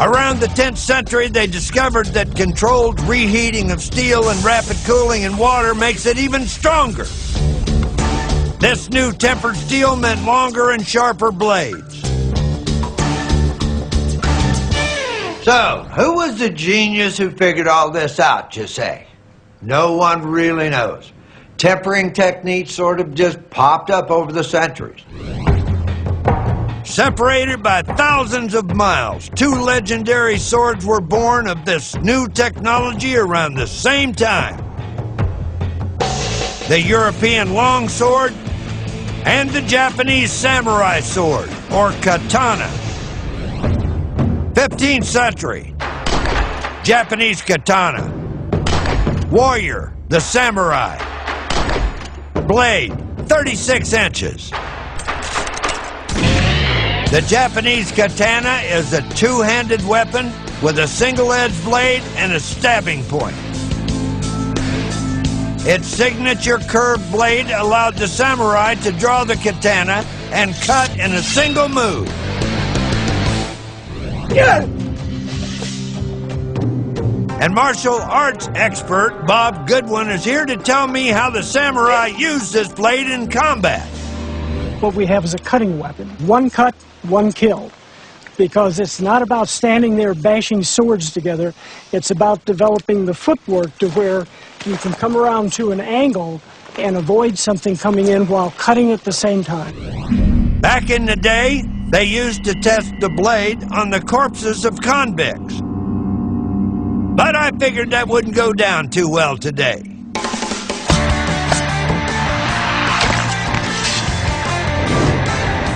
Around the 10th century, they discovered that controlled reheating of steel and rapid cooling in water makes it even stronger. This new tempered steel meant longer and sharper blades. So, who was the genius who figured all this out, you say? No one really knows. Tempering techniques sort of just popped up over the centuries. Separated by thousands of miles, two legendary swords were born of this new technology around the same time. The European longsword and the Japanese samurai sword, or katana. 15th century, Japanese katana. Warrior, the samurai. Blade, 36 inches. The Japanese katana is a two-handed weapon with a single-edged blade and a stabbing point. Its signature curved blade allowed the samurai to draw the katana and cut in a single move. Yeah. And martial arts expert Bob Goodwin is here to tell me how the samurai used this blade in combat. What we have is a cutting weapon. One cut, one kill. Because it's not about standing there bashing swords together. It's about developing the footwork to where you can come around to an angle and avoid something coming in while cutting at the same time. Back in the day, they used to test the blade on the corpses of convicts. But I figured that wouldn't go down too well today.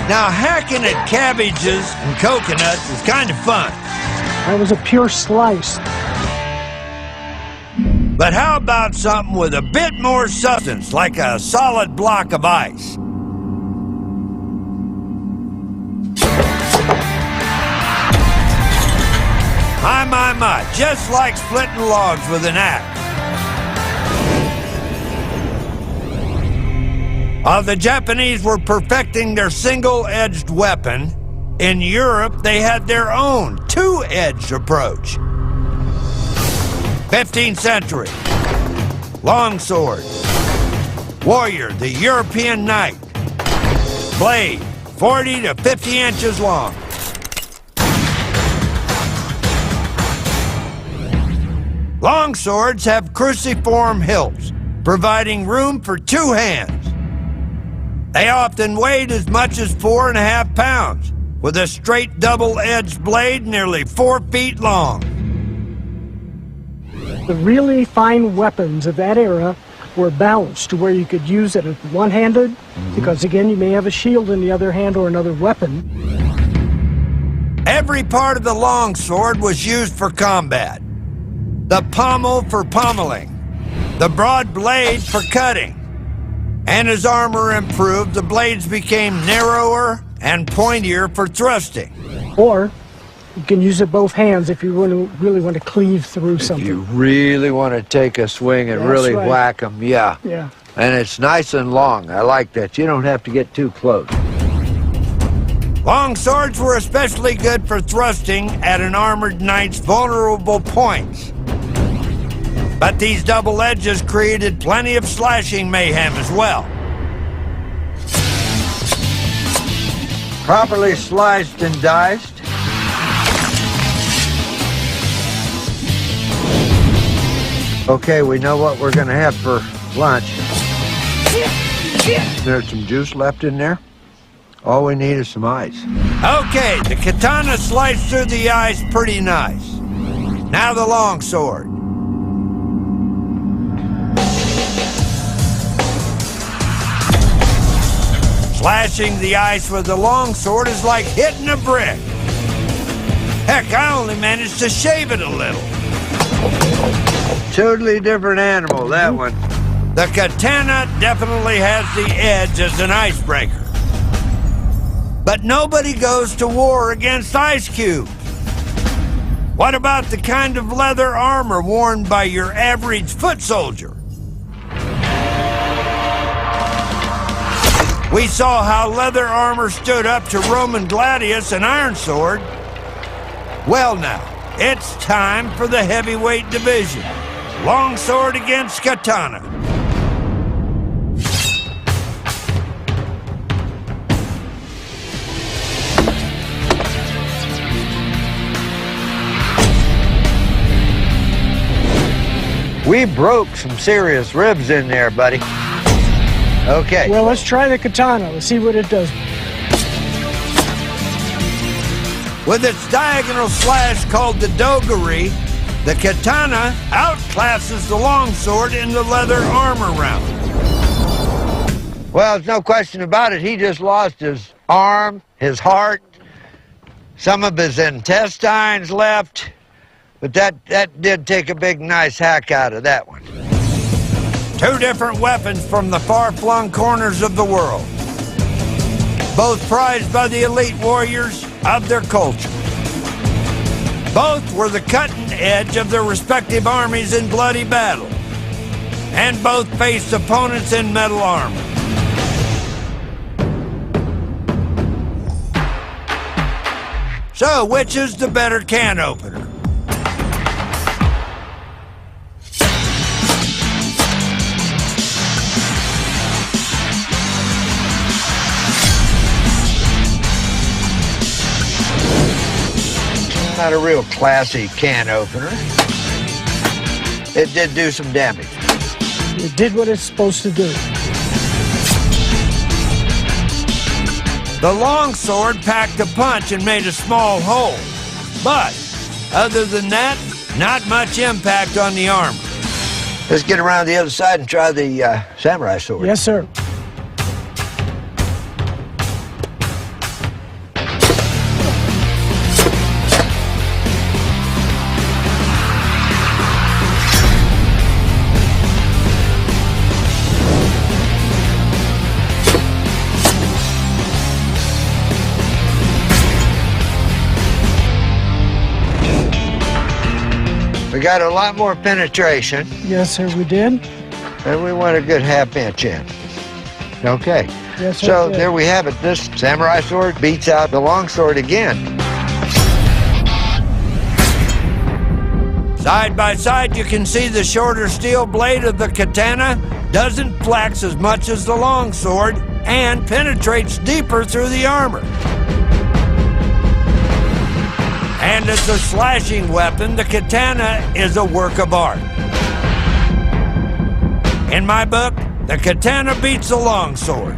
Now, hacking at cabbages and coconuts is kind of fun. That was a pure slice. But how about something with a bit more substance, like a solid block of ice? My, just like splitting logs with an axe. While the Japanese were perfecting their single-edged weapon, in Europe they had their own two-edged approach. 15th century, longsword. Warrior, the European knight. Blade, 40 to 50 inches long. Longswords have cruciform hilts, providing room for two hands. They often weighed as much as 4.5 pounds, with a straight double-edged blade nearly 4 feet long. The really fine weapons of that era were balanced to where you could use it one-handed, because again, you may have a shield in the other hand or another weapon. Every part of the longsword was used for combat. The pommel for pommeling, the broad blade for cutting. And as armor improved, the blades became narrower and pointier for thrusting. Or you can use it both hands if you really want to cleave through something. If you really want to take a swing and really whack them, yeah. Yeah. And it's nice and long. I like that. You don't have to get too close. Long swords were especially good for thrusting at an armored knight's vulnerable points. But these double edges created plenty of slashing mayhem as well. Properly sliced and diced. Okay, we know what we're going to have for lunch. There's some juice left in there. All we need is some ice. Okay, the katana sliced through the ice pretty nice. Now the longsword. Slashing the ice with the longsword is like hitting a brick. Heck, I only managed to shave it a little. Totally different animal, that one. The katana definitely has the edge as an icebreaker. But nobody goes to war against ice cubes. What about the kind of leather armor worn by your average foot soldier? We saw how leather armor stood up to Roman gladius and iron sword. Well now, it's time for the heavyweight division. Longsword against Katana. We broke some serious ribs in there, buddy. Okay. Well, let's try the katana. Let's see what it does. With its diagonal slash called the dogari, the katana outclasses the longsword in the leather armor round. Well, there's no question about it. He just lost his arm, his heart, some of his intestines left. But that did take a big, nice hack out of that one. Two different weapons from the far-flung corners of the world. Both prized by the elite warriors of their culture. Both were the cutting edge of their respective armies in bloody battle. And both faced opponents in metal armor. So, which is the better can opener? Not a real classy can opener. It did do some damage. It did what it's supposed to do. The longsword packed a punch and made a small hole. But, other than that, not much impact on the armor. Let's get around the other side and try the samurai sword. Yes, sir. We got a lot more penetration, Yes, sir, we did. and we want a good half-inch in. Okay. Yes, sir. So we did. there we have it. This samurai sword beats out the longsword again. Side by side, you can see the shorter steel blade of the katana doesn't flex as much as the longsword and penetrates deeper through the armor. And as a slashing weapon, the katana is a work of art. In my book, the katana beats the longsword.